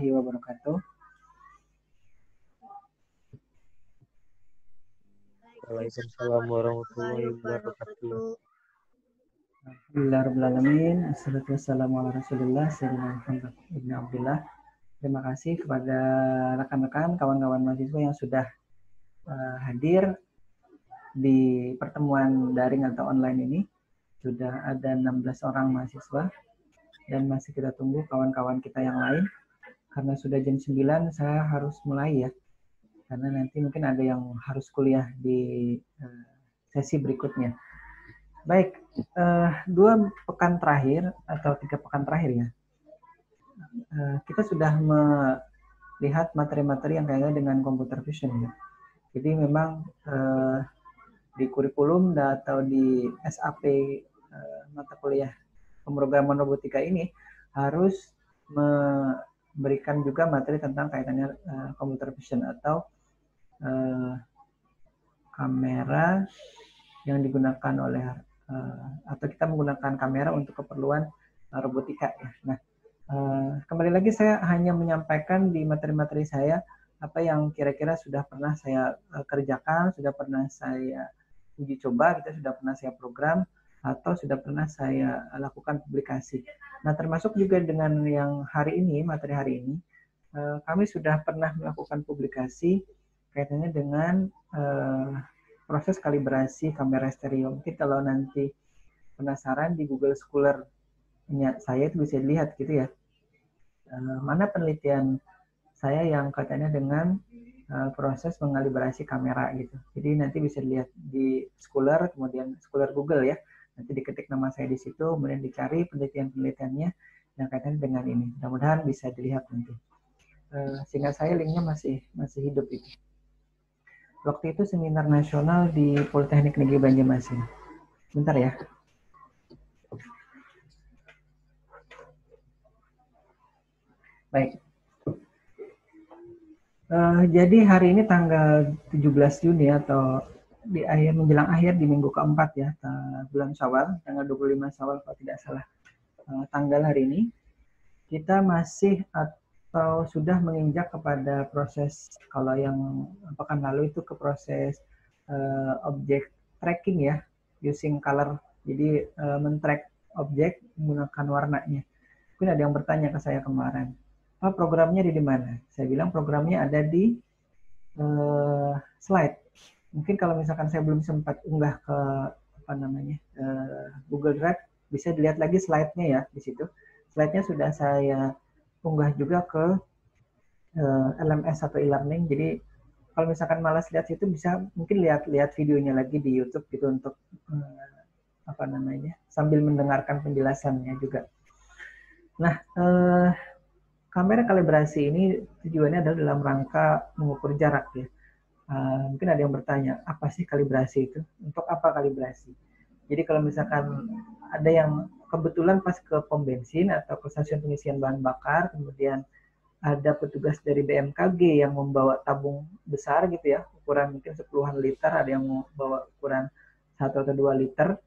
warahmatullahi wabarakatuh. Waalaikumsalam warahmatullahi wabarakatuh. Alhamdulillahirrahmanirrahim. Assalatu wassalamu ala rasulillah sayyidina Muhammad ibn Abdullah. Terima kasih kepada rekan-rekan, kawan-kawan mahasiswa yang sudah hadir di pertemuan daring atau online ini. Sudah ada 16 orang mahasiswa dan masih kita tunggu kawan-kawan kita yang lain. Karena sudah jam 9 saya harus mulai ya. Karena nanti mungkin ada yang harus kuliah di sesi berikutnya. Baik, 2 pekan terakhir atau 3 pekan terakhir ya, kita sudah melihat materi-materi yang kaitannya dengan computer vision ya. Jadi memang di kurikulum atau di SAP mata kuliah pemrograman robotika ini harus memberikan juga materi tentang kaitannya computer vision atau kamera yang digunakan oleh atau kita menggunakan kamera untuk keperluan robotika ya. Nah, kembali lagi saya hanya menyampaikan di materi-materi saya apa yang kira-kira sudah pernah saya kerjakan, sudah pernah saya uji coba, kita sudah pernah saya program, atau sudah pernah saya lakukan publikasi. Nah, termasuk juga dengan yang hari ini, materi hari ini, kami sudah pernah melakukan publikasi kaitannya dengan proses kalibrasi kamera stereo. Mungkin kalau nanti penasaran di Google Scholar-nya saya itu bisa dilihat gitu ya. Mana penelitian saya yang kaitannya dengan proses mengalibrasi kamera gitu. Jadi nanti bisa dilihat di Scholar, kemudian Scholar Google ya. Nanti diketik nama saya di situ, kemudian dicari penelitian-penelitiannya yang kaitannya dengan ini. Mudah-mudahan bisa dilihat nanti. Sehingga saya linknya masih hidup itu. Waktu itu seminar nasional di Politeknik Negeri Banjarmasin. Bentar ya. Baik. Jadi hari ini tanggal 17 Juni atau di akhir menjelang akhir di minggu keempat ya, bulan Syawal, tanggal 25 Syawal kalau tidak salah tanggal hari ini, kita masih atau sudah menginjak kepada proses, kalau yang pekan lalu itu ke proses object tracking ya, using color, jadi men-track objek menggunakan warnanya. Mungkin ada yang bertanya ke saya kemarin, Pak, programnya di mana? Saya bilang programnya ada di slide. Mungkin kalau misalkan saya belum sempat unggah ke Google Drive, bisa dilihat lagi slide-nya ya di situ. Slide-nya sudah saya unggah juga ke LMS atau e-learning. Jadi kalau misalkan malas lihat situ, bisa mungkin lihat videonya lagi di YouTube gitu untuk sambil mendengarkan penjelasannya juga. Nah, kamera kalibrasi ini tujuannya adalah dalam rangka mengukur jarak ya. Mungkin ada yang bertanya, apa sih kalibrasi itu? Untuk apa kalibrasi? Jadi kalau misalkan ada yang kebetulan pas ke pom bensin atau ke stasiun pengisian bahan bakar, kemudian ada petugas dari BMKG yang membawa tabung besar gitu ya, ukuran mungkin 10-an liter, ada yang membawa ukuran 1 atau 2 liter,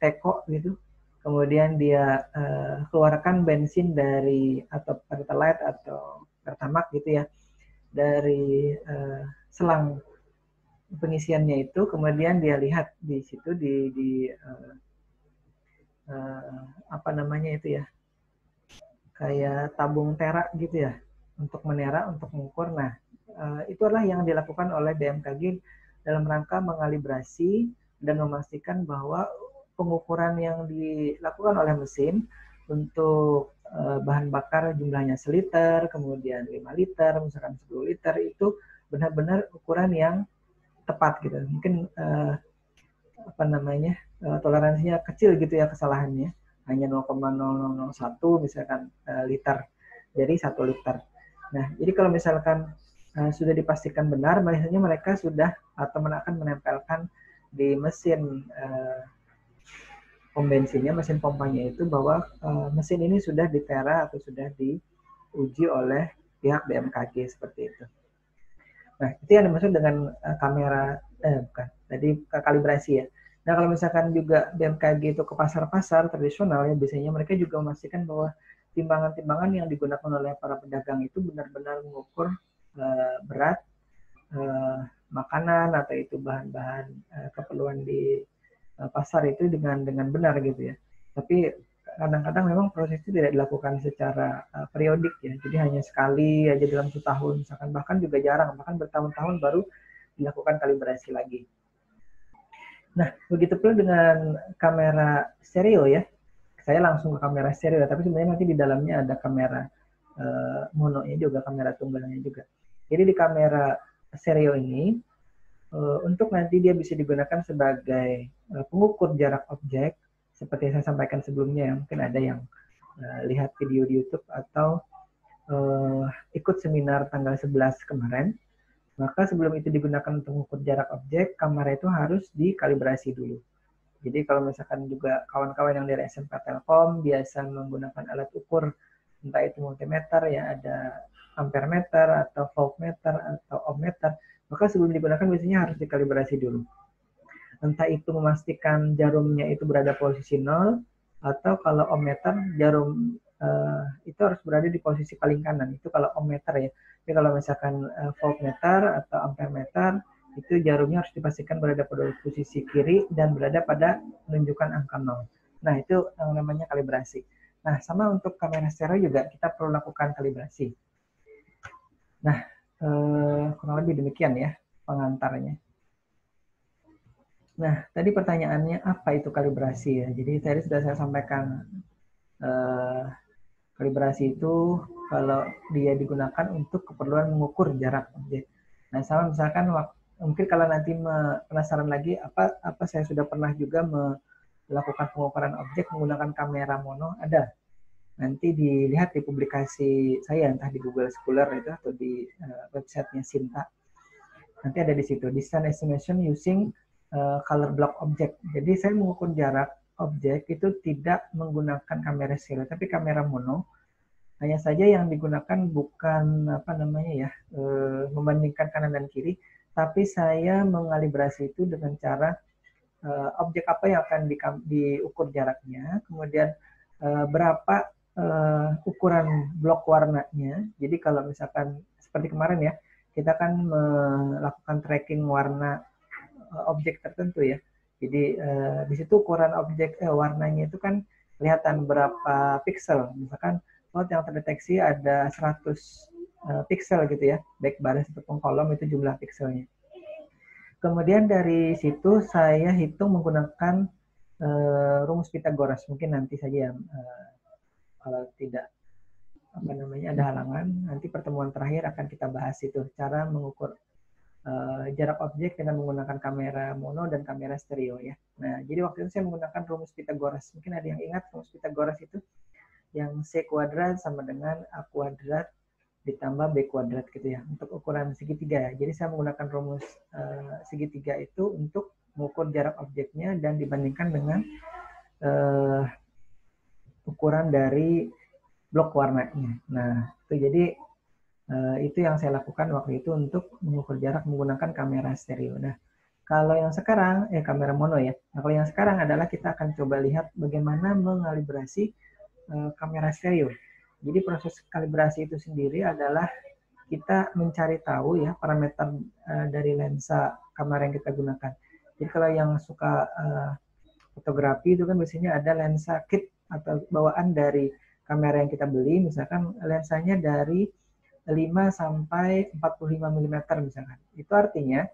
teko gitu. Kemudian dia keluarkan bensin dari atau pertalite atau pertamax gitu ya, dari selang pengisiannya itu, kemudian dia lihat di situ itu ya, kayak tabung tera gitu ya, untuk menera, untuk mengukur. Nah, itu adalah yang dilakukan oleh BMKG dalam rangka mengalibrasi dan memastikan bahwa pengukuran yang dilakukan oleh mesin untuk bahan bakar jumlahnya seliter, kemudian 5 liter, misalkan 10 liter, itu benar-benar ukuran yang tepat gitu. Mungkin toleransinya kecil gitu ya kesalahannya, hanya 0,0001 misalkan liter, jadi 1 liter. Nah, jadi kalau misalkan sudah dipastikan benar, biasanya mereka sudah atau akan menempelkan di mesin pom bensinnya, mesin pompanya itu, bahwa mesin ini sudah ditera atau sudah diuji oleh pihak BMKG seperti itu. Nah, itu yang dimaksud dengan kamera, tadi kalibrasi ya. Nah, kalau misalkan juga BMKG itu ke pasar-pasar tradisional ya, biasanya mereka juga memastikan bahwa timbangan-timbangan yang digunakan oleh para pedagang itu benar-benar mengukur berat makanan atau itu bahan-bahan keperluan di pasar itu dengan benar gitu ya. Tapi kadang-kadang memang proses itu tidak dilakukan secara periodik ya. Jadi hanya sekali aja dalam setahun, misalkan, bahkan juga jarang, bahkan bertahun-tahun baru dilakukan kalibrasi lagi. Nah, begitu pula dengan kamera stereo ya. Saya langsung ke kamera stereo, tapi sebenarnya nanti di dalamnya ada kamera mononya juga, kamera tunggalnya juga. Jadi di kamera stereo ini, untuk nanti dia bisa digunakan sebagai pengukur jarak objek, seperti yang saya sampaikan sebelumnya ya, mungkin ada yang lihat video di YouTube atau ikut seminar tanggal 11 kemarin, maka sebelum itu digunakan untuk mengukur jarak objek, kamera itu harus dikalibrasi dulu. Jadi kalau misalkan juga kawan-kawan yang dari SMK Telkom biasa menggunakan alat ukur, entah itu multimeter ya, ada ampermeter atau voltmeter atau ohmmeter, maka sebelum digunakan biasanya harus dikalibrasi dulu. Entah itu memastikan jarumnya itu berada posisi 0, atau kalau ohmmeter jarum itu harus berada di posisi paling kanan, itu kalau ohmmeter ya. Tapi kalau misalkan voltmeter atau ampermeter, itu jarumnya harus dipastikan berada pada posisi kiri dan berada pada menunjukkan angka 0. Nah, itu yang namanya kalibrasi. Nah, sama untuk kamera stereo juga kita perlu lakukan kalibrasi. Nah, kurang lebih demikian ya pengantarnya. Nah, tadi pertanyaannya apa itu kalibrasi ya? Jadi tadi sudah saya sampaikan, kalibrasi itu kalau dia digunakan untuk keperluan mengukur jarak objek. Nah, sama misalkan mungkin kalau nanti penasaran lagi, apa saya sudah pernah juga melakukan pengukuran objek menggunakan kamera mono, ada. Nanti dilihat di publikasi saya, entah di Google Scholar itu atau di websitenya Sinta. Nanti ada di situ, Distance Estimation Using Color Block Object. Jadi saya mengukur jarak objek itu tidak menggunakan kamera stereo, tapi kamera mono. Hanya saja yang digunakan bukan membandingkan kanan dan kiri, tapi saya mengalibrasi itu dengan cara objek apa yang akan diukur jaraknya, kemudian berapa ukuran blok warnanya. Jadi kalau misalkan seperti kemarin ya, kita kan melakukan tracking warna objek tertentu ya. Jadi di situ ukuran objek warnanya itu kan kelihatan berapa piksel. Misalkan yang terdeteksi ada 100 piksel gitu ya, baik baris ataupun kolom, itu jumlah pikselnya. Kemudian dari situ saya hitung menggunakan rumus Pythagoras. Mungkin nanti saja yang kalau tidak ada halangan, nanti pertemuan terakhir akan kita bahas itu cara mengukur jarak objek dengan menggunakan kamera mono dan kamera stereo ya. Nah, jadi waktu itu saya menggunakan rumus Pythagoras. Mungkin ada yang ingat rumus Pythagoras itu yang C kuadrat sama dengan A kuadrat ditambah B kuadrat gitu ya, untuk ukuran segitiga ya. Jadi saya menggunakan rumus segitiga itu untuk mengukur jarak objeknya dan dibandingkan dengan ukuran dari blok warnanya. Nah, itu jadi itu yang saya lakukan waktu itu untuk mengukur jarak menggunakan kamera stereo. Nah, kalau yang sekarang, kamera mono ya. Nah, kalau yang sekarang adalah kita akan coba lihat bagaimana mengalibrasi kamera stereo. Jadi proses kalibrasi itu sendiri adalah kita mencari tahu ya parameter dari lensa kamera yang kita gunakan. Jadi kalau yang suka fotografi itu kan biasanya ada lensa kit atau bawaan dari kamera yang kita beli, misalkan lensanya dari 5 sampai 45 mm misalkan. Itu artinya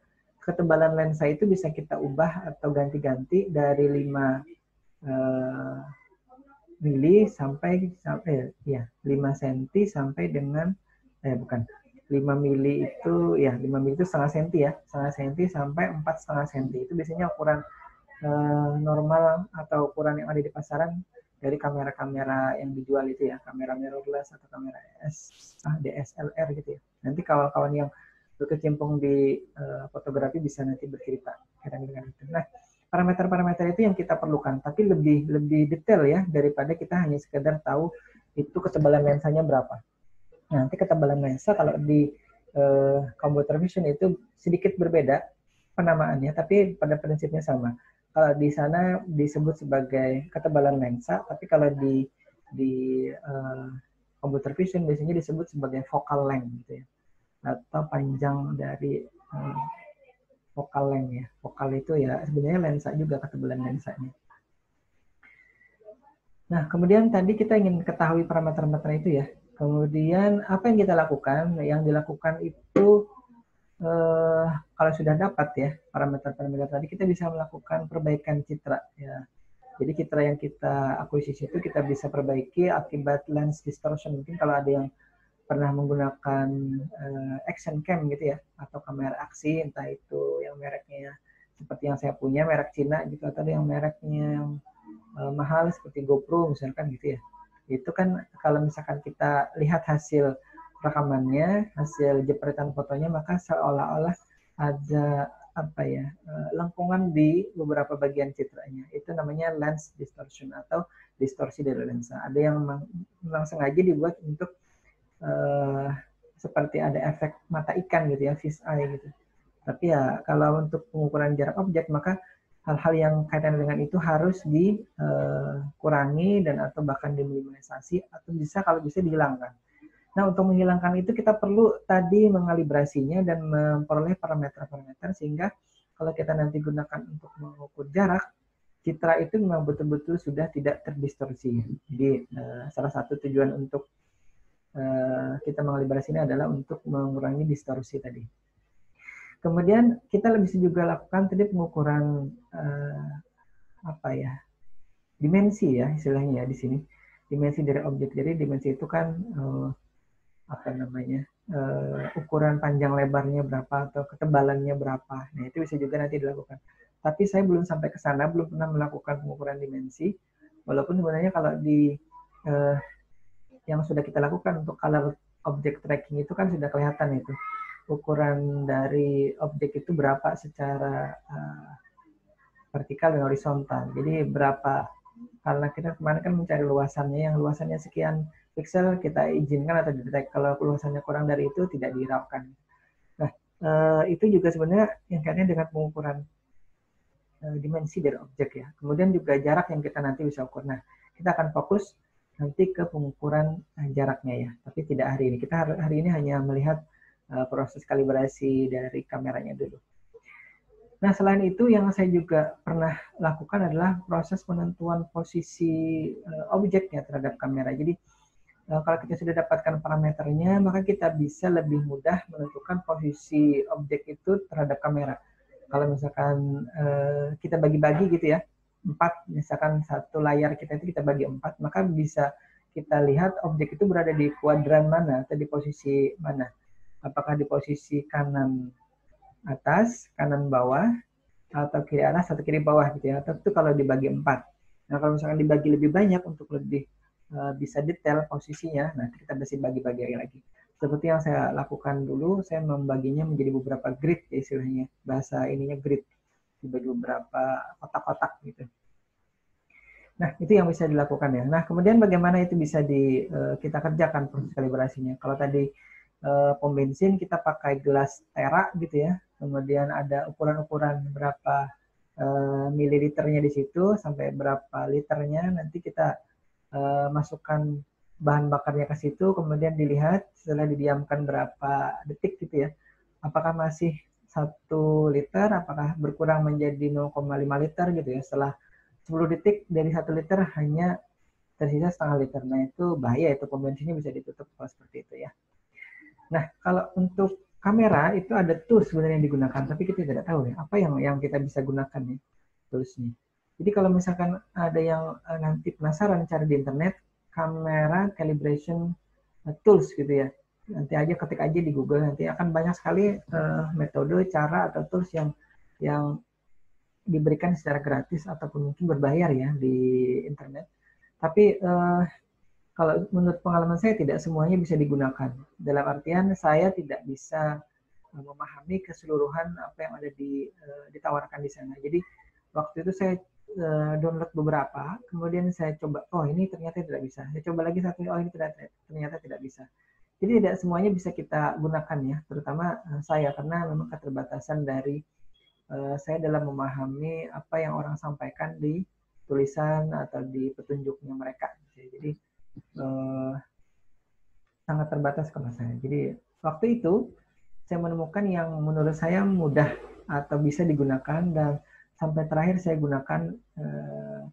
ketebalan lensa itu bisa kita ubah atau ganti-ganti dari 5 mili sampai 5 cm sampai dengan 5 mili itu ya 5 mili itu setengah senti ya, setengah senti sampai 4,5 senti. Itu biasanya ukuran normal atau ukuran yang ada di pasaran dari kamera-kamera yang dijual itu ya, kamera mirrorless atau kamera DSLR gitu ya. Nanti kawan-kawan yang berkecimpung di fotografi bisa nanti bercerita dengan itu. Nah, parameter-parameter itu yang kita perlukan, tapi lebih detail ya daripada kita hanya sekedar tahu itu ketebalan lensanya berapa. Nah, nanti ketebalan lensa kalau di computer vision itu sedikit berbeda penamaannya, tapi pada prinsipnya sama. Kalau di sana disebut sebagai ketebalan lensa, tapi kalau di di computer vision biasanya disebut sebagai focal length gitu ya, atau panjang dari focal length ya. Focal itu ya sebenarnya lensa juga, ketebalan lensanya. Nah, kemudian tadi kita ingin ketahui parameter-parameter itu ya. Kemudian apa yang kita lakukan? Yang dilakukan itu kalau sudah dapat ya parameter-parameter tadi, kita bisa melakukan perbaikan citra ya. Jadi citra yang kita akuisisi itu kita bisa perbaiki akibat lens distortion. Mungkin kalau ada yang pernah menggunakan action cam gitu ya, atau kamera aksi, entah itu yang mereknya seperti yang saya punya, merek Cina gitu, atau yang mereknya yang mahal seperti GoPro misalkan gitu ya. Itu kan kalau misalkan kita lihat hasil rekamannya, hasil jepretan fotonya, maka seolah-olah ada apa ya, lengkungan di beberapa bagian citranya. Itu namanya lens distortion atau distorsi dari lensa. Ada yang memang sengaja dibuat untuk seperti ada efek mata ikan gitu ya, fish eye gitu. Tapi ya kalau untuk pengukuran jarak objek, maka hal-hal yang kaitan dengan itu harus dikurangi dan atau bahkan diminimalisasi, atau bisa kalau bisa dihilangkan. Nah, untuk menghilangkan itu kita perlu tadi mengalibrasinya dan memperoleh parameter-parameter sehingga kalau kita nanti gunakan untuk mengukur jarak, citra itu memang betul-betul sudah tidak terdistorsi. Jadi salah satu tujuan untuk kita mengalibrasi ini adalah untuk mengurangi distorsi tadi. Kemudian kita bisa juga lakukan tadi pengukuran apa ya, dimensi ya istilahnya ya di sini, dimensi dari objek. Jadi dimensi itu kan apa namanya, ukuran panjang lebarnya berapa atau ketebalannya berapa. Nah itu bisa juga nanti dilakukan. Tapi saya belum sampai ke sana, belum pernah melakukan pengukuran dimensi. Walaupun sebenarnya kalau di yang sudah kita lakukan untuk color object tracking itu kan sudah kelihatan itu ukuran dari objek itu berapa secara vertikal dan horizontal. Jadi berapa, karena kita kemarin kan mencari luasannya, yang luasannya sekian pixel kita izinkan atau detect. Kalau luasannya kurang dari itu tidak dihiraukan. Nah, itu juga sebenarnya yang kaitannya dengan pengukuran dimensi dari objek ya. Kemudian juga jarak yang kita nanti bisa ukur. Nah, kita akan fokus nanti ke pengukuran jaraknya ya. Tapi tidak hari ini. Kita hari ini hanya melihat proses kalibrasi dari kameranya dulu. Nah, selain itu yang saya juga pernah lakukan adalah proses penentuan posisi objeknya terhadap kamera. Jadi kalau kita sudah dapatkan parameternya, maka kita bisa lebih mudah menentukan posisi objek itu terhadap kamera. Kalau misalkan kita bagi-bagi gitu ya, 4, misalkan satu layar kita itu kita bagi 4, maka bisa kita lihat objek itu berada di kuadran mana atau di posisi mana. Apakah di posisi kanan atas, kanan bawah, atau kiri atas, atau kiri bawah gitu ya. Atau itu kalau dibagi 4. Nah, kalau misalkan dibagi lebih banyak untuk lebih bisa detail posisinya, nah kita bisa bagi-bagi lagi. Seperti yang saya lakukan dulu, saya membaginya menjadi beberapa grid ya istilahnya. Bahasa ininya grid. Dibagi beberapa kotak-kotak gitu. Nah, itu yang bisa dilakukan ya. Nah, kemudian bagaimana itu bisa kita kerjakan proses kalibrasinya. Kalau tadi pom bensin kita pakai gelas tera gitu ya. Kemudian ada ukuran-ukuran berapa mililiternya di situ sampai berapa liternya. Nanti kita masukkan bahan bakarnya ke situ, kemudian dilihat setelah didiamkan berapa detik gitu ya. Apakah masih 1 liter, apakah berkurang menjadi 0,5 liter gitu ya. Setelah 10 detik dari 1 liter hanya tersisa setengah liter. Nah itu bahaya, itu pom bensinnya bisa ditutup kalau seperti itu ya. Nah, kalau untuk kamera itu ada tools sebenarnya yang digunakan, tapi kita tidak tahu ya apa yang kita bisa gunakan ya toolsnya. Jadi kalau misalkan ada yang nanti penasaran cari di internet kamera calibration tools gitu ya, nanti aja ketik aja di Google, nanti akan banyak sekali metode, cara atau tools yang diberikan secara gratis ataupun mungkin berbayar ya di internet. Tapi kalau menurut pengalaman saya tidak semuanya bisa digunakan. Dalam artian saya tidak bisa memahami keseluruhan apa yang ada ditawarkan di sana. Jadi waktu itu saya download beberapa, kemudian saya coba, oh ini ternyata tidak bisa. Saya coba lagi satu, oh ini ternyata tidak bisa. Jadi tidak semuanya bisa kita gunakan ya, terutama saya karena memang keterbatasan dari saya dalam memahami apa yang orang sampaikan di tulisan atau di petunjuknya mereka. Jadi sangat terbatas kalau saya. Jadi waktu itu saya menemukan yang menurut saya mudah atau bisa digunakan, dan sampai terakhir saya gunakan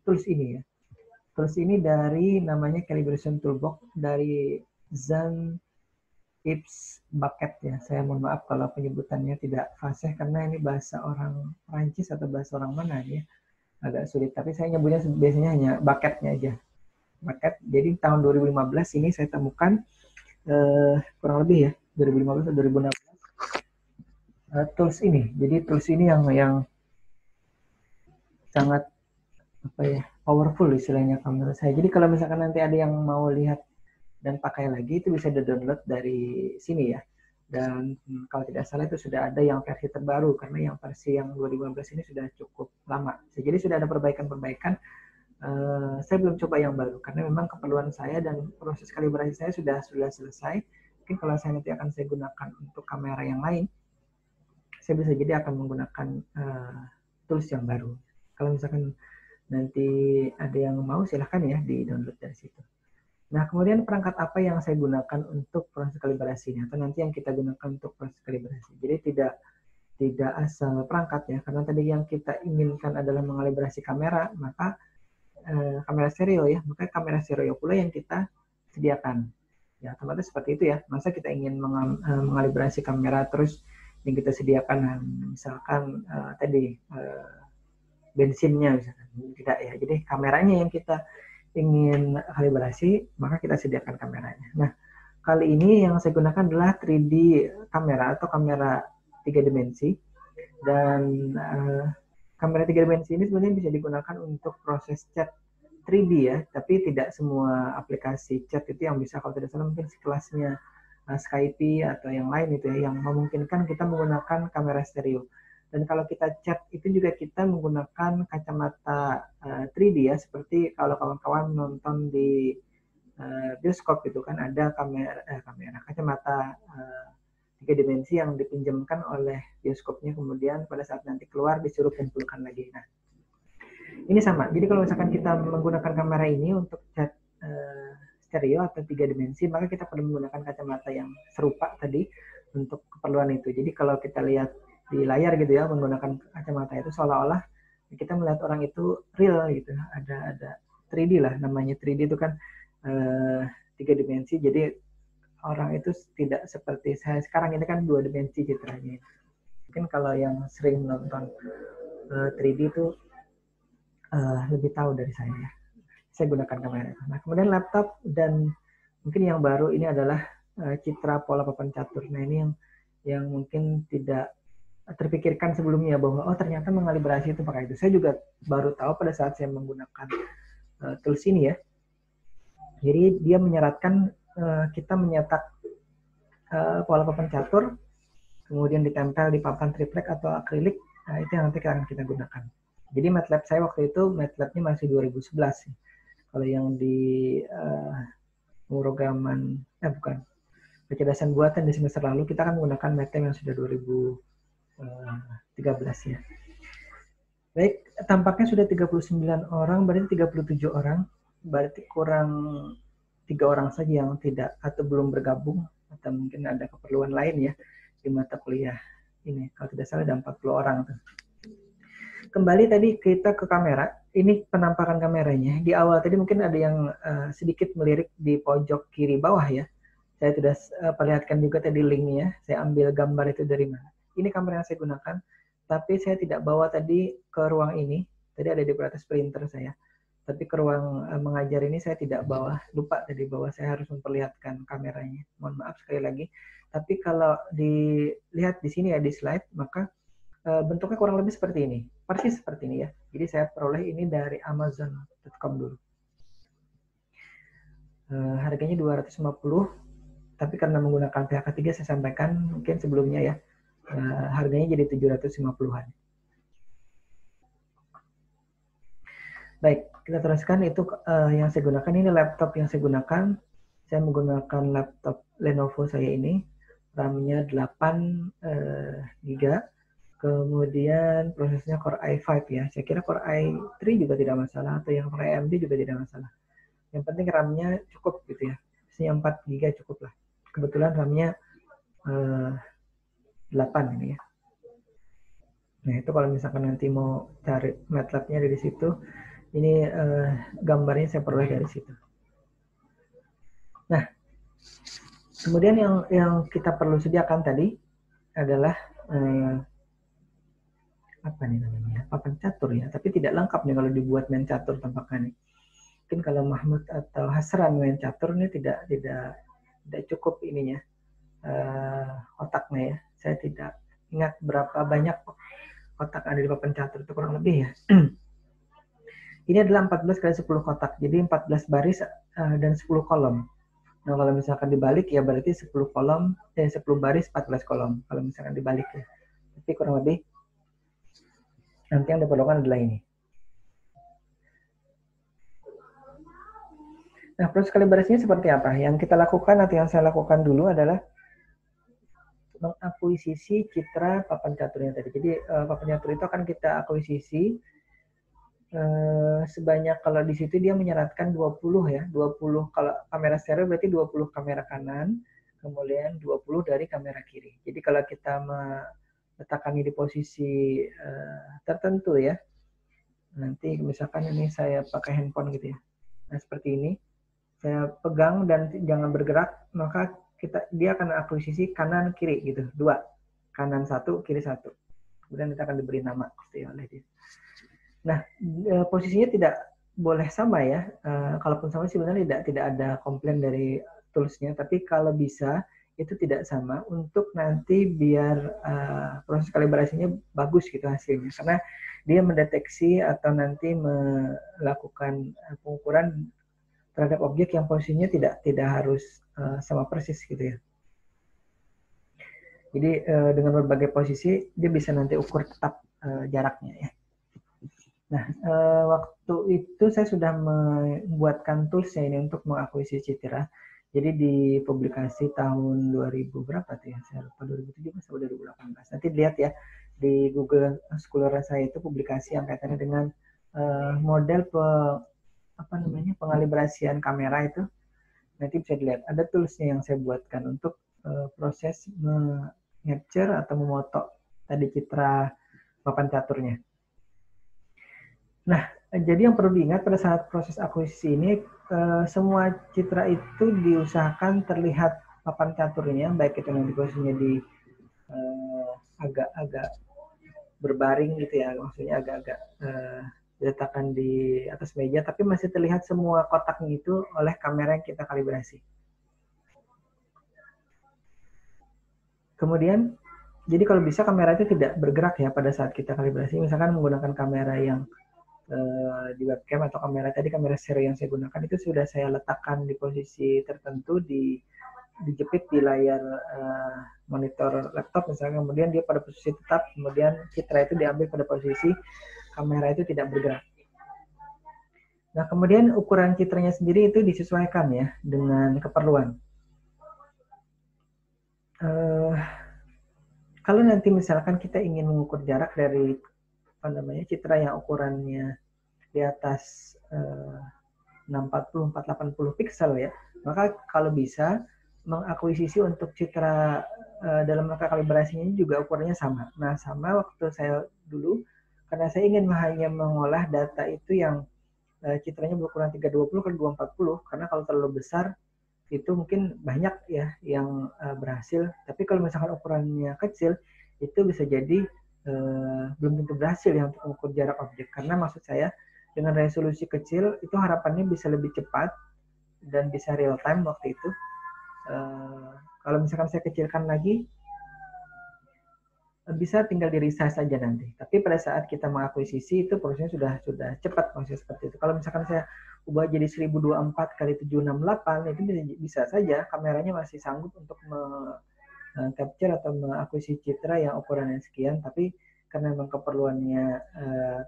tools ini ya. Tools ini dari namanya Calibration Toolbox dari Zan Ips Bucket ya. Saya mohon maaf kalau penyebutannya tidak fasih karena ini bahasa orang Prancis atau bahasa orang mana ya. Agak sulit, tapi saya nyebutnya biasanya hanya bucketnya aja. Bucket. Jadi tahun 2015 ini saya temukan kurang lebih ya 2015 atau 2016 tools ini. Jadi tools ini yang sangat apa ya, powerful istilahnya kalau menurut saya. Jadi kalau misalkan nanti ada yang mau lihat dan pakai lagi, itu bisa di-download dari sini ya. Dan kalau tidak salah itu sudah ada yang versi terbaru, karena yang versi yang 2015 ini sudah cukup lama. Jadi sudah ada perbaikan-perbaikan. Saya belum coba yang baru karena memang keperluan saya dan proses kalibrasi saya sudah selesai. Mungkin kalau saya nanti akan saya gunakan untuk kamera yang lain, saya bisa jadi akan menggunakan tools yang baru. Kalau misalkan nanti ada yang mau, silahkan ya di-download dari situ. Nah, kemudian perangkat apa yang saya gunakan untuk proses kalibrasinya, atau nanti yang kita gunakan untuk proses kalibrasi. Jadi tidak asal perangkat ya, karena tadi yang kita inginkan adalah mengalibrasi kamera, maka kamera stereo ya, maka kamera stereo pula yang kita sediakan. Ya, otomatis seperti itu ya. Masa kita ingin mengalibrasi kamera terus yang kita sediakan misalkan tadi bensinnya misalkan, tidak ya. Jadi kameranya yang kita ingin kalibrasi, maka kita sediakan kameranya. Nah, kali ini yang saya gunakan adalah 3D kamera atau kamera 3 dimensi. Dan kamera 3 dimensi ini sebenarnya bisa digunakan untuk proses chat 3D ya, tapi tidak semua aplikasi chat itu yang bisa, kalau tidak salah mungkin sekelasnya Skype atau yang lain itu ya, yang memungkinkan kita menggunakan kamera stereo. Dan kalau kita chat itu juga kita menggunakan kacamata 3D ya, seperti kalau kawan-kawan nonton di bioskop itu kan ada kamera kacamata 3 dimensi yang dipinjamkan oleh bioskopnya, kemudian pada saat nanti keluar disuruh kumpulkan lagi. Nah, ini sama. Jadi kalau misalkan kita menggunakan kamera ini untuk chat stereo atau 3 dimensi, maka kita perlu menggunakan kacamata yang serupa tadi untuk keperluan itu. Jadi kalau kita lihat di layar gitu ya, menggunakan kacamata itu seolah-olah kita melihat orang itu real gitu. Ada 3D lah, namanya 3D itu kan 3 dimensi. Jadi orang itu tidak seperti saya sekarang ini kan 2 dimensi citranya. Mungkin kalau yang sering nonton 3D itu lebih tahu dari saya ya. Saya gunakan kamera. Nah, kemudian laptop, dan mungkin yang baru ini adalah Citra Pola Papan Catur. Nah, ini yang mungkin tidak terpikirkan sebelumnya bahwa oh ternyata mengalibrasi itu pakai itu. Saya juga baru tahu pada saat saya menggunakan tools ini ya. Jadi dia menyarankan kita menyetak pola papan catur, kemudian ditempel di papan triplek atau akrilik. Nah, itu yang nanti akan kita gunakan. Jadi MATLAB saya waktu itu MATLAB-nya masih 2011. Kalau yang di pemrograman bukan kecerdasan buatan di semester lalu, kita kan menggunakan MATLAB yang sudah 2013 ya. Baik, tampaknya sudah 39 orang, berarti 37 orang, berarti kurang 3 orang saja yang tidak atau belum bergabung, atau mungkin ada keperluan lain ya di mata kuliah ini. Kalau tidak salah ada 40 orang tuh. Kembali tadi kita ke kamera. Ini penampakan kameranya. Di awal tadi mungkin ada yang sedikit melirik di pojok kiri bawah ya. Saya sudah perlihatkan juga tadi linknya. Saya ambil gambar itu dari mana. Ini kamera yang saya gunakan. Tapi saya tidak bawa tadi ke ruang ini. Tadi ada di atas printer saya. Tapi ke ruang mengajar ini saya tidak bawa. Lupa tadi bahwa saya harus memperlihatkan kameranya. Mohon maaf sekali lagi. Tapi kalau dilihat di sini ya di slide, maka bentuknya kurang lebih seperti ini, persis seperti ini ya. Jadi saya peroleh ini dari Amazon.com dulu. Harganya 250, tapi karena menggunakan pihak ketiga saya sampaikan mungkin sebelumnya ya, harganya jadi 750-an. Baik, kita teruskan itu yang saya gunakan. Ini laptop yang saya gunakan. Saya menggunakan laptop Lenovo saya ini, RAM-nya 8 GB. Kemudian prosesnya Core i5 ya. Saya kira Core i3 juga tidak masalah, atau yang Core AMD juga tidak masalah. Yang penting RAM-nya cukup gitu ya. Biasanya 4 GB cukup lah. Kebetulan RAM-nya 8 ini ya. Nah, itu kalau misalkan nanti mau cari MATLAB-nya dari situ, ini gambarnya saya peroleh dari situ. Nah, kemudian yang kita perlu sediakan tadi adalah apa nih namanya, papan catur ya, tapi tidak lengkap nih kalau dibuat main catur tampaknya nih. Mungkin kalau Mahmud atau Hasran main catur ini tidak cukup ininya otaknya ya. Saya tidak ingat berapa banyak kotak ada di papan catur itu, kurang lebih ya. Ini adalah 14 kali 10 kotak, jadi 14 baris dan 10 kolom. Nah, kalau misalkan dibalik ya berarti 10 kolom, 10 baris 14 kolom. Kalau misalkan dibalik ya. Tapi kurang lebih nanti yang diperlukan adalah ini. Nah, proses kalibrasinya seperti apa? Yang kita lakukan atau yang saya lakukan dulu adalah mengakuisisi citra papan caturnya tadi. Jadi papan catur itu akan kita akuisisi sebanyak, kalau di situ dia menyeratkan 20 ya. 20 kalau kamera stereo berarti 20 kamera kanan, kemudian 20 dari kamera kiri. Jadi kalau kita meletakkannya di posisi tertentu ya. Nanti misalkan ini saya pakai handphone gitu ya. Nah, seperti ini. Saya pegang dan jangan bergerak, maka dia akan akuisisi kanan kiri gitu, 2, kanan 1, kiri 1. Kemudian kita akan diberi nama gitu ya oleh dia. Nah, posisinya tidak boleh sama ya. Kalaupun sama sih sebenarnya tidak ada komplain dari toolsnya, tapi kalau bisa itu tidak sama untuk nanti biar proses kalibrasinya bagus gitu hasilnya, karena dia mendeteksi atau nanti melakukan pengukuran terhadap objek yang posisinya tidak harus sama persis gitu ya. Jadi dengan berbagai posisi dia bisa nanti ukur tetap jaraknya ya. Nah, waktu itu saya sudah membuatkan toolsnya ini untuk mengakuisisi citra. Jadi di publikasi tahun 2000 berapa tuh ya? Saya lupa, 2017 atau 2018. Nanti lihat ya di Google Scholar saya itu publikasi yang kaitannya dengan model pengalibrasian kamera itu. Nanti bisa dilihat ada toolsnya yang saya buatkan untuk proses capture atau memoto tadi citra papan caturnya. Nah, jadi yang perlu diingat pada saat proses akuisisi ini, semua citra itu diusahakan terlihat papan caturnya, baik itu nanti posisinya di agak-agak berbaring gitu ya, maksudnya agak-agak diletakkan di atas meja, tapi masih terlihat semua kotaknya itu oleh kamera yang kita kalibrasi. Kemudian, jadi kalau bisa kamera itu tidak bergerak ya pada saat kita kalibrasi. Misalkan menggunakan kamera yang di webcam atau kamera stereo yang saya gunakan itu sudah saya letakkan di posisi tertentu, dijepit di layar monitor laptop misalnya, kemudian dia pada posisi tetap, kemudian citra itu diambil pada posisi kamera itu tidak bergerak. Nah, kemudian ukuran citranya sendiri itu disesuaikan ya dengan keperluan. Kalau nanti misalkan kita ingin mengukur jarak dari citra yang ukurannya di atas 640, 480 pixel ya, maka kalau bisa mengakuisisi untuk citra dalam rangka kalibrasinya juga ukurannya sama. Nah, sama waktu saya dulu, karena saya ingin hanya mengolah data itu yang citranya berukuran 320 x 240, karena kalau terlalu besar itu mungkin banyak ya yang berhasil. Tapi kalau misalkan ukurannya kecil, itu bisa jadi belum tentu berhasil ya untuk mengukur jarak objek. Karena maksud saya dengan resolusi kecil itu harapannya bisa lebih cepat dan bisa real time waktu itu. Kalau misalkan saya kecilkan lagi, bisa tinggal di resize saja nanti. Tapi pada saat kita mengakuisisi itu prosesnya sudah cepat proses seperti itu. Kalau misalkan saya ubah jadi 1024 x 768 itu bisa saja kameranya masih sanggup untuk capture atau mengakuisisi citra yang ukurannya sekian, tapi karena memang keperluannya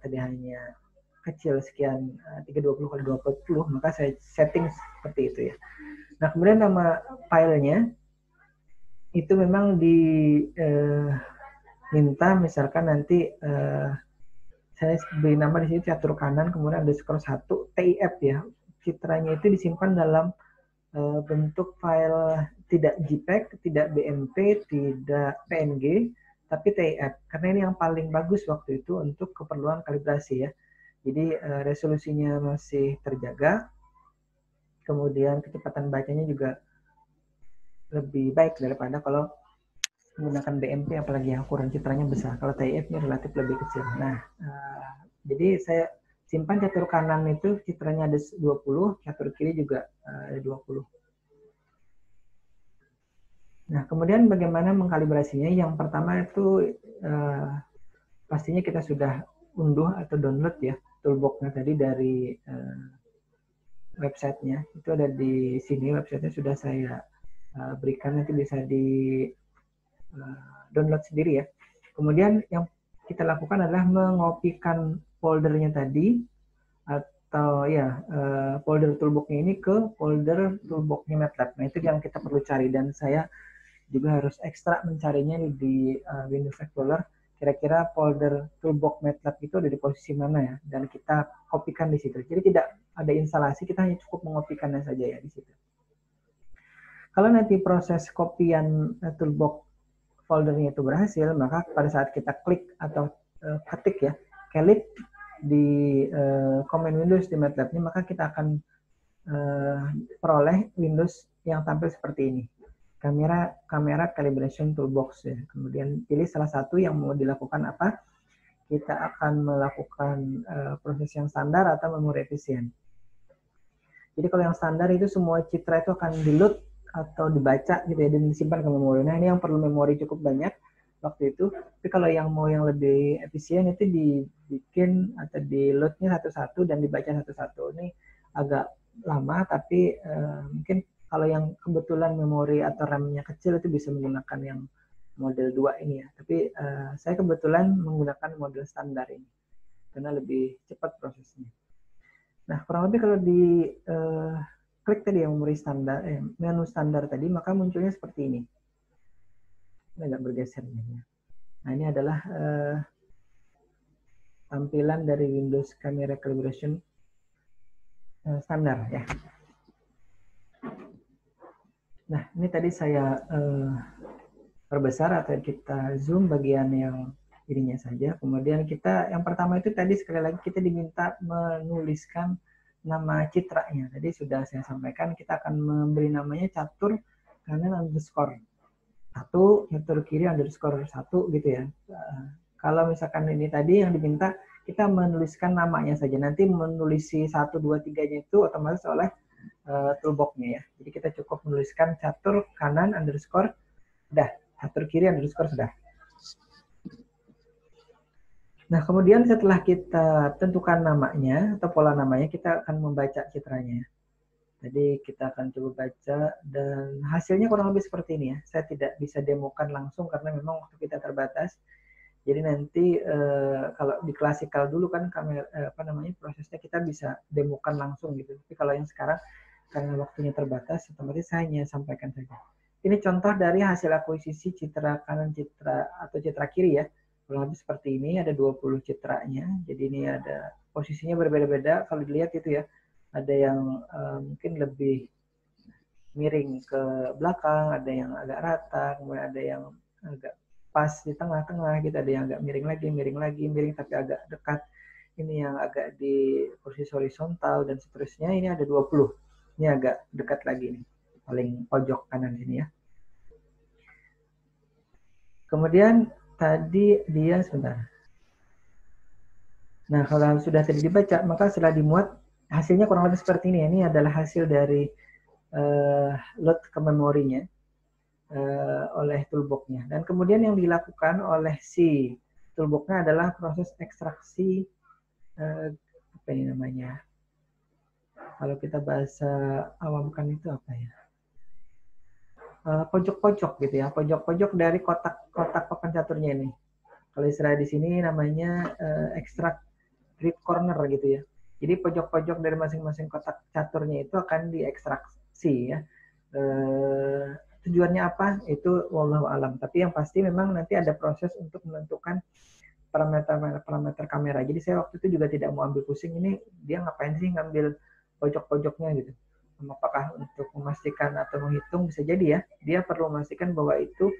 tadi hanya kecil sekian 320 x 240, maka saya setting seperti itu ya. Nah, kemudian nama filenya itu memang minta misalkan nanti saya beri nama di sini catur kanan, kemudian underscore 1 TIF ya, citranya itu disimpan dalam bentuk file tidak JPEG, tidak BMP, tidak PNG, tapi TIF. Karena ini yang paling bagus waktu itu untuk keperluan kalibrasi ya. Jadi resolusinya masih terjaga, kemudian kecepatan bacanya juga lebih baik daripada kalau menggunakan BMP, apalagi yang ukuran citranya besar. Kalau TIF ini relatif lebih kecil. Nah, jadi saya simpan catur kanan itu citranya ada 20, catur kiri juga ada 20. Nah, kemudian bagaimana mengkalibrasinya? Yang pertama itu pastinya kita sudah unduh atau download ya toolbox-nya tadi dari websitenya. Itu ada di sini, websitenya sudah saya berikan, nanti bisa di download sendiri ya. Kemudian yang kita lakukan adalah mengopikan foldernya tadi atau ya folder toolbox-nya ini ke folder toolbox-nya MATLAB. Nah, itu yang kita perlu cari, dan saya juga harus ekstra mencarinya di Windows Explorer. Kira-kira folder toolbox MATLAB itu ada di posisi mana ya, dan kita kopikan di situ. Jadi tidak ada instalasi, kita hanya cukup mengopikannya saja ya di situ. Kalau nanti proses kopian toolbox foldernya itu berhasil, maka pada saat kita klik atau ketik ya, klik di command Windows di MATLAB-nya, maka kita akan peroleh Windows yang tampil seperti ini. Kamera calibration toolbox ya. Kemudian pilih salah satu yang mau dilakukan apa. Kita akan melakukan proses yang standar atau memori efisien. Jadi kalau yang standar itu semua citra itu akan di-load atau dibaca gitu ya, dan disimpan ke memori. Nah, ini yang perlu memori cukup banyak waktu itu. Tapi kalau yang mau yang lebih efisien itu dibikin atau di-load-nya satu-satu dan dibaca satu-satu. Ini agak lama, tapi mungkin kalau yang kebetulan memori atau RAM-nya kecil itu bisa menggunakan yang model 2 ini ya. Tapi saya kebetulan menggunakan model standar ini karena lebih cepat prosesnya. Nah, kurang lebih kalau di klik tadi yang memori standar, menu standar tadi, maka munculnya seperti ini. Ini agak bergeser ini. Nah, ini adalah tampilan dari Windows Camera Calibration standar ya. Nah, ini tadi saya perbesar atau kita zoom bagian yang ininya saja. Kemudian kita yang pertama itu tadi sekali lagi kita diminta menuliskan nama citranya. Tadi sudah saya sampaikan, kita akan memberi namanya catur kanan underscore 1, catur kiri underscore 1 gitu ya. Kalau misalkan ini tadi yang diminta kita menuliskan namanya saja. Nanti menulisi 1, 2, 3-nya itu otomatis oleh toolbox-nya ya. Jadi kita cukup menuliskan catur kanan underscore sudah, catur kiri underscore sudah. Nah, kemudian setelah kita tentukan namanya atau pola namanya, kita akan membaca citranya. Jadi kita akan coba baca dan hasilnya kurang lebih seperti ini ya. Saya tidak bisa demokan langsung karena memang waktu kita terbatas. Jadi nanti kalau di klasikal dulu kan prosesnya kita bisa demokan langsung gitu. Tapi kalau yang sekarang karena waktunya terbatas, otomatis saya hanya sampaikan saja. Ini contoh dari hasil akuisisi citra kanan atau citra kiri ya. Kurang lebih seperti ini, ada 20 citranya. Jadi ini ada posisinya berbeda-beda. Kalau dilihat itu ya, ada yang mungkin lebih miring ke belakang, ada yang agak rata, kemudian ada yang agak pas di tengah-tengah gitu, ada yang agak miring lagi, tapi agak dekat. Ini yang agak di posisi horizontal dan seterusnya. Ini ada 20. Ini agak dekat lagi nih, paling pojok kanan sini ya. Kemudian tadi dia sebentar. Nah, kalau sudah tadi dibaca, maka setelah dimuat, hasilnya kurang lebih seperti ini. Ini adalah hasil dari load ke memorinya oleh toolbox-nya. Dan kemudian yang dilakukan oleh si toolbox-nya adalah proses ekstraksi, apa ini namanya? Kalau kita bahasa awam kan itu apa ya? Pojok-pojok gitu ya, pojok-pojok dari kotak-kotak papan caturnya ini. Kalau istilah di sini namanya extract grid corner gitu ya. Jadi pojok-pojok dari masing-masing kotak caturnya itu akan diekstraksi ya. Tujuannya apa? Itu wallahu alam. Tapi yang pasti memang nanti ada proses untuk menentukan parameter kamera. Jadi saya waktu itu juga tidak mau ambil pusing, ini dia ngapain sih ngambil pojok-pojoknya gitu. Apakah untuk memastikan atau menghitung, bisa jadi ya, dia perlu memastikan bahwa itu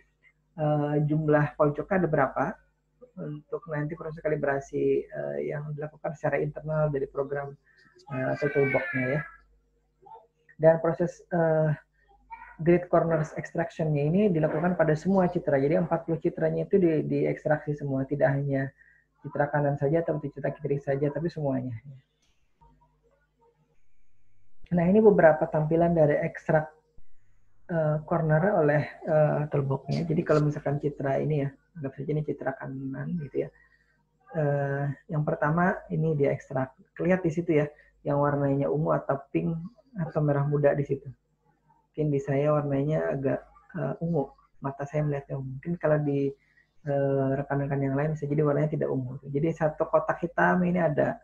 jumlah pojoknya ada berapa untuk nanti proses kalibrasi yang dilakukan secara internal dari program atau toolbox-nya ya. Dan proses grid corners extraction-nya ini dilakukan pada semua citra. Jadi 40 citranya itu diekstraksi semua, tidak hanya citra kanan saja atau citra kiri saja, tapi semuanya. Nah, ini beberapa tampilan dari ekstrak corner oleh toolbox-nya. Jadi kalau misalkan citra ini ya, anggap saja ini citra kanan gitu ya. Yang pertama ini dia ekstrak. Lihat di situ ya, yang warnanya ungu atau pink atau merah muda di situ. Mungkin di saya warnanya agak ungu, mata saya melihatnya ungu. Mungkin kalau di rekan-rekan yang lain bisa jadi warnanya tidak ungu. Jadi satu kotak hitam ini ada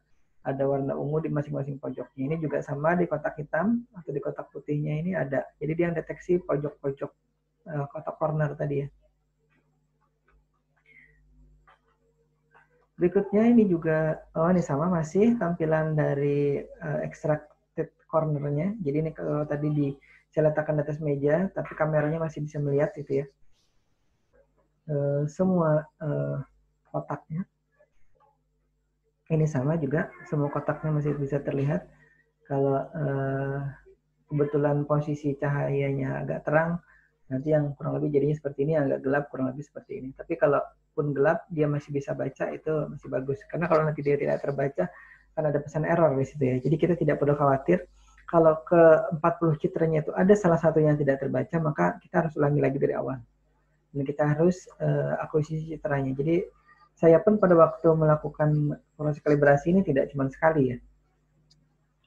warna ungu di masing-masing pojoknya. Ini juga sama di kotak hitam atau di kotak putihnya ini ada. Jadi dia deteksi pojok-pojok kotak corner tadi ya. Berikutnya ini juga, ini sama masih tampilan dari extracted cornernya. Jadi ini kalau tadi saya letakkan di atas meja, tapi kameranya masih bisa melihat itu ya. Semua kotaknya. Ini sama juga, semua kotaknya masih bisa terlihat. Kalau kebetulan posisi cahayanya agak terang, nanti yang kurang lebih jadinya seperti ini, agak gelap kurang lebih seperti ini. Tapi kalau pun gelap, dia masih bisa baca, itu masih bagus. Karena kalau nanti dia tidak terbaca, kan ada pesan error di situ ya. Jadi kita tidak perlu khawatir. Kalau ke 40 citranya itu ada salah satu yang tidak terbaca, maka kita harus ulangi lagi dari awal. Dan kita harus akuisisi citranya. Jadi saya pun pada waktu melakukan proses kalibrasi ini tidak cuma sekali ya.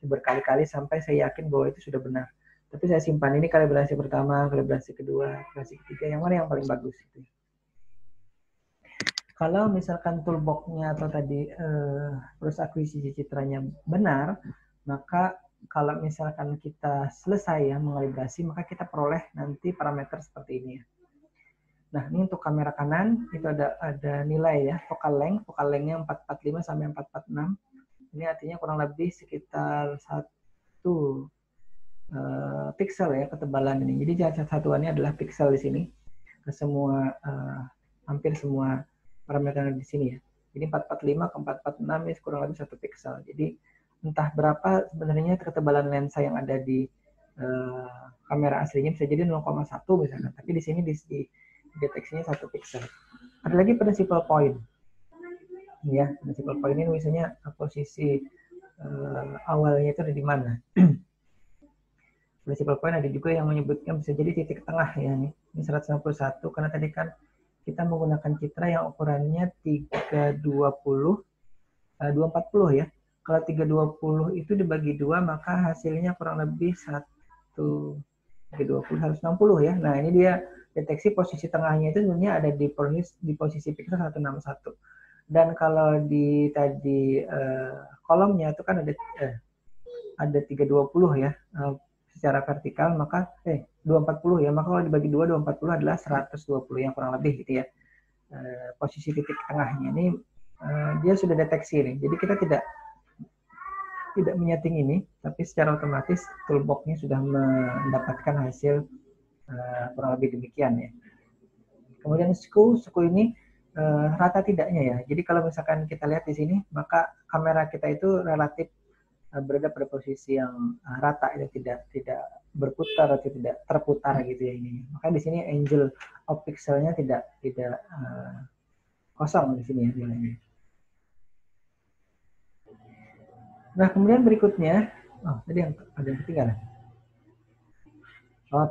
Berkali-kali sampai saya yakin bahwa itu sudah benar. Tapi saya simpan ini kalibrasi pertama, kalibrasi kedua, kalibrasi ketiga, yang mana yang paling bagus itu. Kalau misalkan toolbox-nya atau tadi proses akuisisi citranya benar, maka kalau misalkan kita selesai ya mengalibrasi, maka kita peroleh nanti parameter seperti ini ya. Nah, ini untuk kamera kanan itu ada nilai ya, focal length-nya 445 sampai 446. Ini artinya kurang lebih sekitar 1 pixel ya ketebalan ini. Jadi satuannya adalah pixel di sini. Ke semua hampir semua parameter di sini ya. Jadi 445 ke 446 ini kurang lebih 1 pixel. Jadi entah berapa sebenarnya ketebalan lensa yang ada di kamera aslinya, bisa jadi 0,1 misalkan. Tapi di sini deteksinya 1 pixel. Ada lagi principal point. Ya, principal point ini misalnya posisi awalnya itu ada di mana. Principal point ada juga yang menyebutkan bisa jadi titik tengah ya, ini 191 karena tadi kan kita menggunakan citra yang ukurannya 320 240 ya. Kalau 320 itu dibagi 2 maka hasilnya kurang lebih 320 160 ya. Nah, ini dia deteksi posisi tengahnya itu sebenarnya ada di posisi pixel 161. Dan kalau di tadi kolomnya itu kan ada 320 ya. Secara vertikal maka 240 ya, maka kalau dibagi 2 240 adalah 120 yang kurang lebih gitu ya. Posisi titik tengahnya ini dia sudah deteksi ini. Jadi kita tidak menyeting ini, tapi secara otomatis toolbox-nya sudah mendapatkan hasil kurang lebih demikian ya. Kemudian suku ini rata tidaknya ya. Jadi kalau misalkan kita lihat di sini, maka kamera kita itu relatif berada pada posisi yang rata ya, tidak berputar atau tidak terputar gitu ya ini. Maka di sini angle of pixelnya tidak kosong di sini ya nilainya. Nah, kemudian berikutnya, tadi yang ada yang ketinggalan.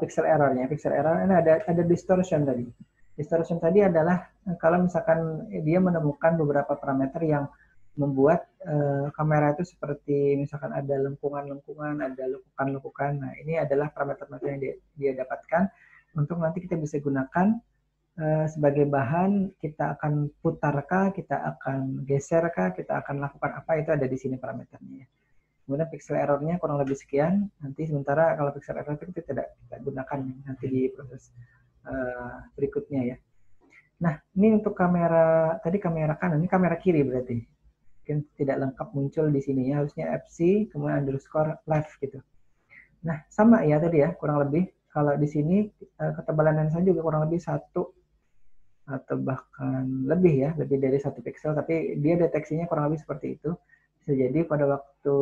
Pixel errornya. Pixel error ini ada distortion tadi. Distortion tadi adalah kalau misalkan dia menemukan beberapa parameter yang membuat kamera itu seperti misalkan ada lengkungan-lengkungan, ada lekukan-lekukan. Nah, ini adalah parameter-parameter yang dia dapatkan untuk nanti kita bisa gunakan sebagai bahan. Kita akan putarkah, kita akan geserkah, kita akan lakukan apa, itu ada di sini parameternya. Kemudian pixel error-nya kurang lebih sekian. Nanti sementara kalau pixel error itu kita tidak gunakan nanti di proses berikutnya ya. Nah, ini untuk kamera, tadi kamera kanan, ini kamera kiri berarti. mungkin tidak lengkap muncul di sini ya, harusnya FC kemudian underscore live gitu. Nah, sama ya tadi ya, kurang lebih. Kalau di sini ketebalan lensa juga kurang lebih 1 atau bahkan lebih ya, lebih dari 1 pixel, tapi dia deteksinya kurang lebih seperti itu. Bisa jadi pada waktu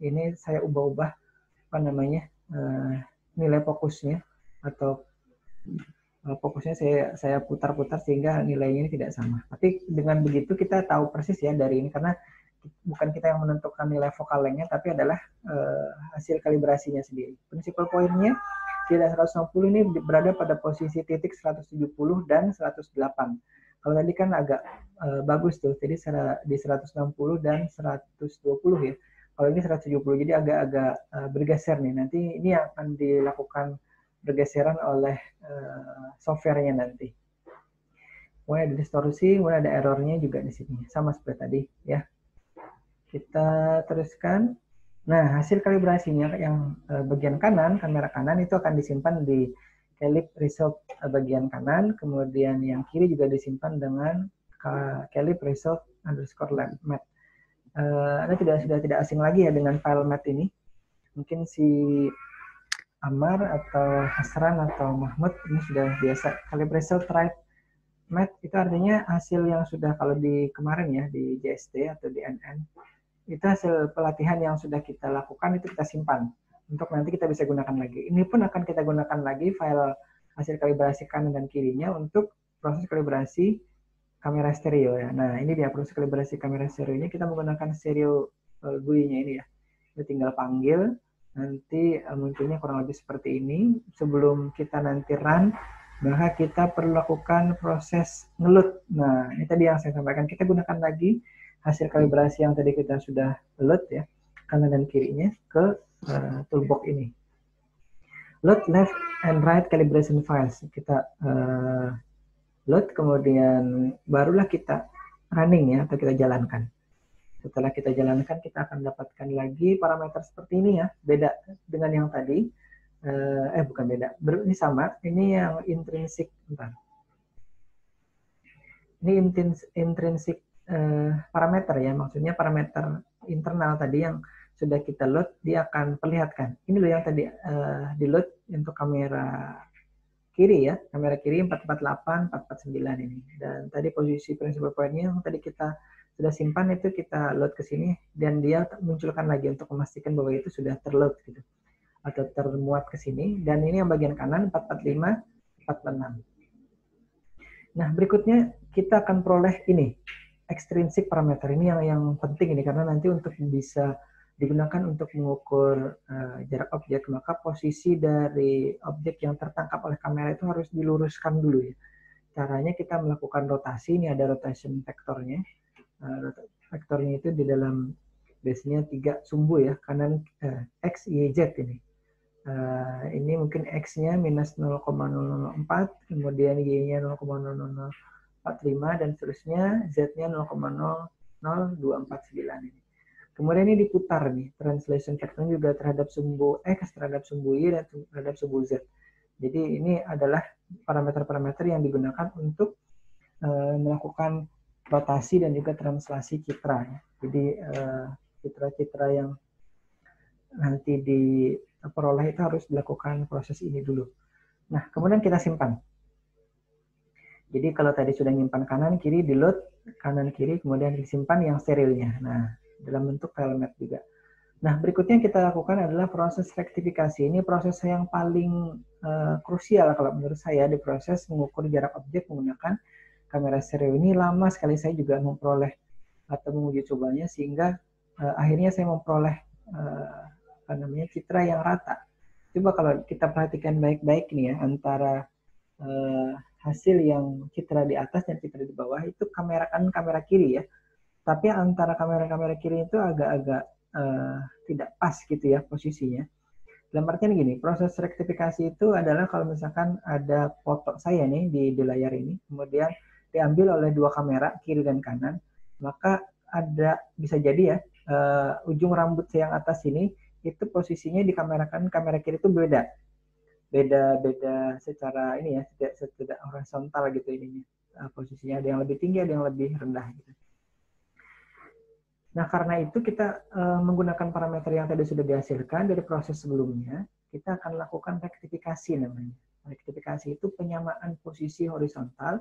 ini saya ubah-ubah apa namanya nilai fokusnya atau fokusnya saya putar-putar sehingga nilainya ini tidak sama. Tapi dengan begitu kita tahu persis ya dari ini, karena bukan kita yang menentukan nilai focal length-nya, tapi adalah hasil kalibrasinya sendiri. Principal point-nya di 160 ini berada pada posisi titik 170 dan 108. Kalau tadi kan agak bagus tuh, jadi di 160 dan 120 ya. Kalau ini 170, jadi agak-agak bergeser nih. Nanti ini akan dilakukan bergeseran oleh softwarenya nanti. Kemudian ada distorsi, kemudian ada errornya juga di sini, sama seperti tadi ya. Kita teruskan. Nah, hasil kalibrasinya yang bagian kanan, kamera kanan itu akan disimpan di Calip Result bagian kanan, kemudian yang kiri juga disimpan dengan Calip Result underscore mat. Anda sudah tidak asing lagi ya dengan file mat ini. Mungkin si Amar atau Hasran atau Mahmud ini sudah biasa. Calip Result right mat itu artinya hasil yang sudah, kalau di kemarin ya di JST atau di NN, itu hasil pelatihan yang sudah kita lakukan, itu kita simpan untuk nanti kita bisa gunakan lagi. Ini pun akan kita gunakan lagi file hasil kalibrasi kanan dan kirinya untuk proses kalibrasi kamera stereo ya. Nah, ini dia proses kalibrasi kamera stereonya, kita menggunakan stereo GUI-nya ini ya. Kita tinggal panggil, nanti munculnya kurang lebih seperti ini. Sebelum kita nanti run, maka kita perlu lakukan proses ngelut. Nah, ini tadi yang saya sampaikan, kita gunakan lagi hasil kalibrasi yang tadi kita sudah load ya, kanan dan kirinya ke toolbox ini. Load left and right calibration files. Kita load, kemudian barulah kita running ya, atau kita jalankan. Setelah kita jalankan, kita akan dapatkan lagi parameter seperti ini ya, beda dengan yang tadi. Bukan beda, ini sama. Ini yang intrinsic, bentar. Ini intrinsic parameter ya, maksudnya parameter internal tadi yang sudah kita load, dia akan perlihatkan. Ini loh yang tadi di load untuk kamera kiri ya, kamera kiri 448, 449 ini. Dan tadi posisi principal point-nya yang tadi kita sudah simpan itu kita load ke sini, dan dia munculkan lagi untuk memastikan bahwa itu sudah terload gitu, atau termuat ke sini. Dan ini yang bagian kanan 445, 446. Nah, berikutnya kita akan peroleh ini, extrinsic parameter. Ini yang penting ini, karena nanti untuk bisa digunakan untuk mengukur jarak objek, maka posisi dari objek yang tertangkap oleh kamera itu harus diluruskan dulu ya. Caranya kita melakukan rotasi, ini ada rotation vektornya. Vektornya itu di dalam biasanya 3 sumbu ya, kanan X, Y, Z ini. Ini mungkin X-nya minus 0,004, kemudian Y-nya 0,0045, dan seterusnya Z-nya 0,00249 ini. Kemudian ini diputar nih, translation factor juga terhadap sumbu X, terhadap sumbu Y, dan terhadap sumbu Z. Jadi ini adalah parameter-parameter yang digunakan untuk melakukan rotasi dan juga translasi citra. Jadi citra-citra yang nanti diperoleh itu harus dilakukan proses ini dulu. Nah, kemudian kita simpan. Jadi kalau tadi sudah nyimpan kanan, kiri, di load, kanan, kiri, kemudian disimpan yang sterilnya. Nah, dalam bentuk file map juga. Nah, berikutnya kita lakukan adalah proses rektifikasi. Ini proses yang paling krusial kalau menurut saya di proses mengukur jarak objek menggunakan kamera stereo. Ini lama sekali saya juga memperoleh atau menguji cobanya, sehingga akhirnya saya memperoleh citra yang rata. Coba kalau kita perhatikan baik-baik nih ya, antara hasil yang citra di atas dan citra di bawah itu kamera kanan, kamera kiri ya. Tapi antara kamera-kamera kiri itu agak-agak tidak pas gitu ya posisinya. Dalam artian gini, proses rektifikasi itu adalah kalau misalkan ada foto saya nih di layar ini, kemudian diambil oleh 2 kamera kiri dan kanan, maka ada bisa jadi ya ujung rambut yang atas ini itu posisinya di kamera kanan, kamera kiri itu beda secara ini ya, tidak horizontal gitu ininya, posisinya ada yang lebih tinggi, ada yang lebih rendah gitu. Nah, karena itu kita menggunakan parameter yang tadi sudah dihasilkan dari proses sebelumnya, kita akan lakukan rektifikasi namanya. Rektifikasi itu penyamaan posisi horizontal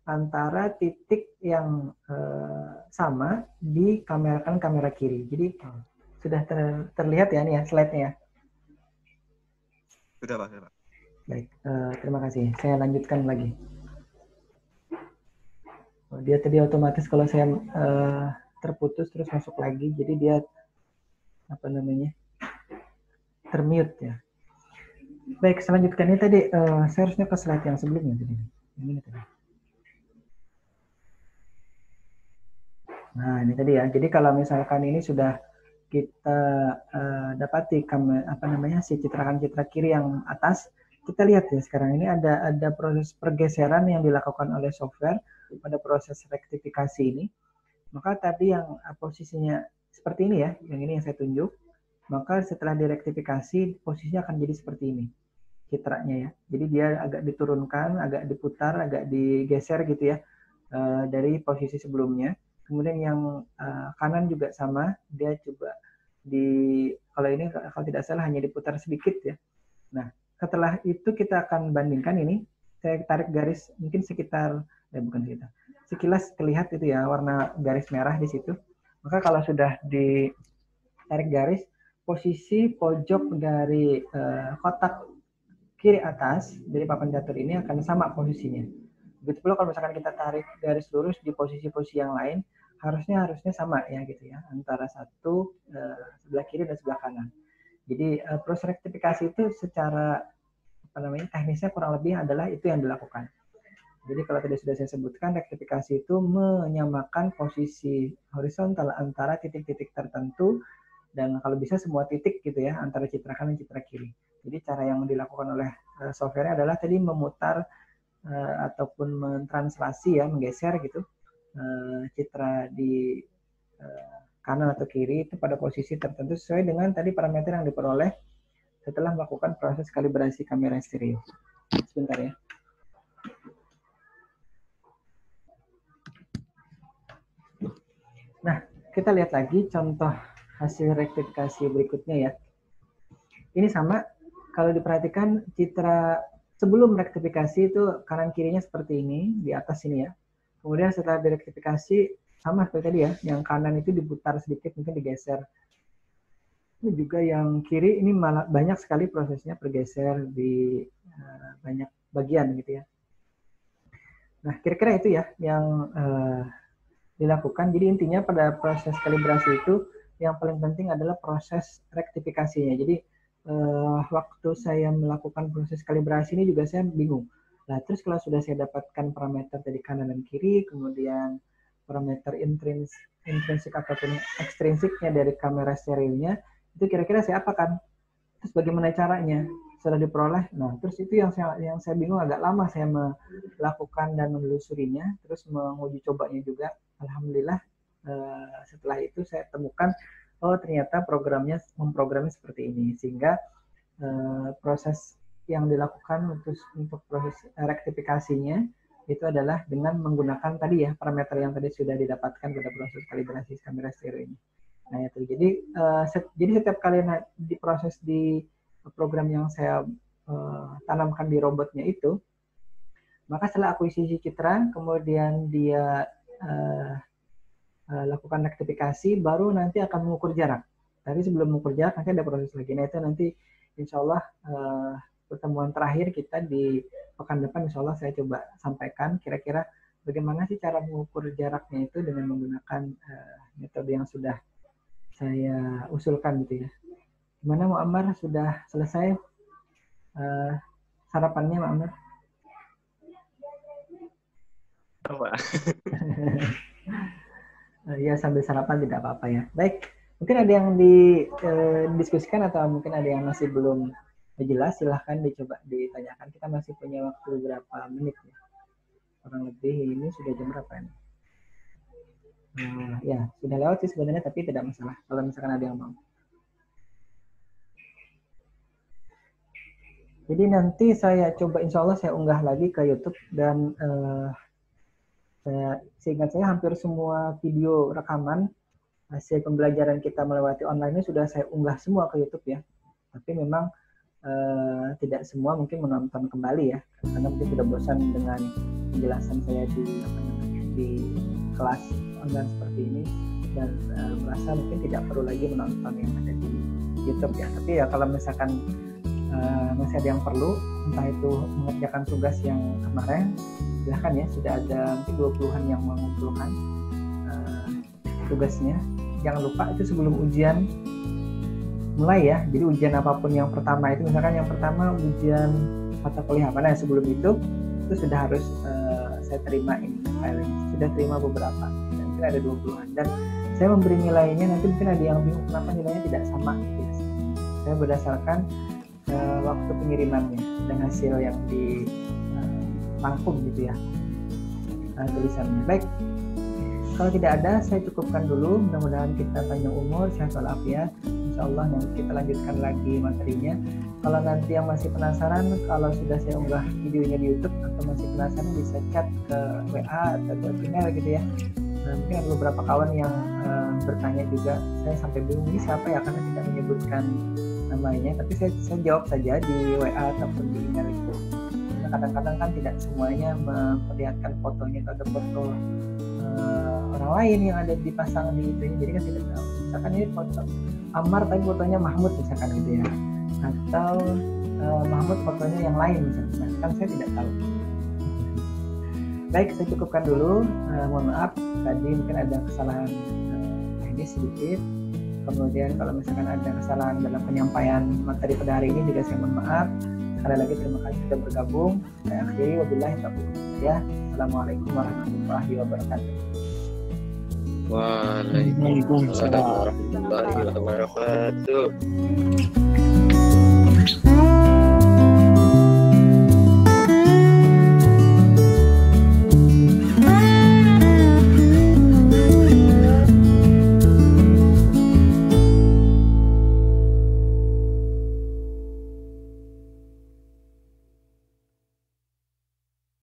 antara titik yang sama di kamera kanan, kamera kiri. Jadi sudah terlihat ya nih ya slide-nya ya. Sudah Pak. Baik, terima kasih. Saya lanjutkan lagi. Dia tadi otomatis kalau saya terputus terus masuk lagi, jadi dia apa namanya termute ya. Baik, selanjutnya ini tadi saya harusnya ke slide yang sebelumnya tadi. Ini tadi. Nah ini tadi ya. Jadi kalau misalkan ini sudah kita dapati si citra kiri yang atas, kita lihat ya sekarang ini ada proses pergeseran yang dilakukan oleh software pada proses rektifikasi ini. Maka tadi yang posisinya seperti ini ya, yang ini yang saya tunjuk. Maka setelah direktifikasi posisinya akan jadi seperti ini citranya ya. Jadi dia agak diturunkan, agak diputar, agak digeser gitu ya dari posisi sebelumnya. Kemudian yang kanan juga sama, dia coba kalau ini kalau tidak salah hanya diputar sedikit ya. Nah, setelah itu kita akan bandingkan ini. Saya tarik garis mungkin sekitar sekilas terlihat itu ya warna garis merah di situ. Maka kalau sudah ditarik garis, posisi pojok dari kotak kiri atas dari papan catur ini akan sama posisinya. Begitu pula kalau misalkan kita tarik garis lurus di posisi-posisi yang lain, harusnya sama ya gitu ya antara sebelah kiri dan sebelah kanan. Jadi proses rektifikasi itu secara teknisnya kurang lebih adalah itu yang dilakukan. Jadi kalau tadi sudah saya sebutkan, rektifikasi itu menyamakan posisi horizontal antara titik-titik tertentu dan kalau bisa semua titik gitu ya antara citra kanan dan citra kiri. Jadi cara yang dilakukan oleh software adalah tadi memutar ataupun mentranslasi ya, menggeser gitu citra di kanan atau kiri itu pada posisi tertentu sesuai dengan tadi parameter yang diperoleh setelah melakukan proses kalibrasi kamera stereo. Sebentar ya. Nah, kita lihat lagi contoh hasil rektifikasi berikutnya ya. Ini sama, kalau diperhatikan citra sebelum rektifikasi itu kanan kirinya seperti ini, di atas ini ya. Kemudian setelah direktifikasi, sama seperti tadi ya, yang kanan itu diputar sedikit, mungkin digeser. Ini juga yang kiri, ini malah banyak sekali prosesnya bergeser di banyak bagian gitu ya. Nah, kira-kira itu ya yang dilakukan. Jadi intinya pada proses kalibrasi itu yang paling penting adalah proses rektifikasinya. Jadi waktu saya melakukan proses kalibrasi ini juga saya bingung. Nah terus kalau sudah saya dapatkan parameter dari kanan dan kiri, kemudian parameter intrinsik ataupun ekstrinsiknya dari kamera stereonya, itu kira-kira saya apakan? Terus bagaimana caranya? Sudah diperoleh. Nah, terus itu yang saya bingung, agak lama saya melakukan dan menelusurinya, terus menguji cobanya juga. Alhamdulillah setelah itu saya temukan oh ternyata memprogramnya seperti ini sehingga proses yang dilakukan untuk proses rektifikasinya itu adalah dengan menggunakan tadi ya parameter yang tadi sudah didapatkan pada proses kalibrasi kamera stereo ini. Nah itu jadi setiap kali diproses di program yang saya tanamkan di robotnya itu, maka setelah akuisisi citra, kemudian dia lakukan rektifikasi, baru nanti akan mengukur jarak. Tapi sebelum mengukur jarak, nanti ada proses lagi. Nah itu nanti insya Allah pertemuan terakhir kita di pekan depan, insya Allah saya coba sampaikan kira-kira bagaimana sih cara mengukur jaraknya itu dengan menggunakan metode yang sudah saya usulkan gitu ya. Gimana Muammar, sudah selesai sarapannya Muammar? Ya sambil sarapan tidak apa-apa ya. Baik, mungkin ada yang didiskusikan atau mungkin ada yang masih belum jelas, silahkan dicoba ditanyakan. Kita masih punya waktu beberapa menit ya. Kurang lebih ini sudah jam berapa ini? Ya, sudah lewat sih sebenarnya, tapi tidak masalah kalau misalkan ada yang mau. Jadi nanti saya coba, insya Allah saya unggah lagi ke YouTube dan seingat saya hampir semua video rekaman hasil pembelajaran kita melewati online ini sudah saya unggah semua ke YouTube ya. Tapi memang tidak semua mungkin menonton kembali ya, karena mungkin sudah bosan dengan penjelasan saya di kelas online seperti ini dan merasa mungkin tidak perlu lagi menonton yang ada di YouTube ya. Tapi ya kalau misalkan masih ada yang perlu, entah itu mengerjakan tugas yang kemarin, silahkan ya, sudah ada mungkin 20-an yang mengumpulkan tugasnya. Jangan lupa itu sebelum ujian mulai ya. Jadi ujian apapun yang pertama itu, misalkan yang pertama ujian mata kuliah apa, nah sebelum itu sudah harus saya terima ini filenya. Sudah terima beberapa, dan mungkin ada 20-an, dan saya memberi nilainya, nanti mungkin ada yang bingung kenapa nilainya tidak sama ya. Saya berdasarkan waktu pengirimannya dan hasil yang dirangkum gitu ya, tulisannya. Baik, kalau tidak ada saya cukupkan dulu. Mudah-mudahan kita panjang umur, sehat walafiat. Insyaallah nanti kita lanjutkan lagi materinya. Kalau nanti yang masih penasaran, kalau sudah saya unggah videonya di YouTube atau masih penasaran, bisa chat ke WA atau ke email gitu ya. Mungkin ada beberapa kawan yang bertanya juga, saya sampai bingung ini siapa ya, karena tidak menyebutkan namanya, tapi saya jawab saja di WA ataupun di email itu. Karena kadang-kadang kan tidak semuanya memperlihatkan fotonya, atau ada foto orang lain yang ada dipasang di itu, jadi kan tidak tahu. Misalkan ini foto Ammar tapi fotonya Mahmud misalkan gitu ya, atau Mahmud fotonya yang lain misalkan, kan saya tidak tahu. Baik, saya cukupkan dulu. Mohon maaf tadi mungkin ada kesalahan teknis sedikit. Kemudian kalau misalkan ada kesalahan dalam penyampaian materi pada hari ini juga saya mohon maaf. Sekali lagi terima kasih sudah bergabung. Saya akhiri, wabillahi taufiq hidayah. Assalamualaikum warahmatullahi wabarakatuh. Waalaikumsalam warahmatullahi wabarakatuh.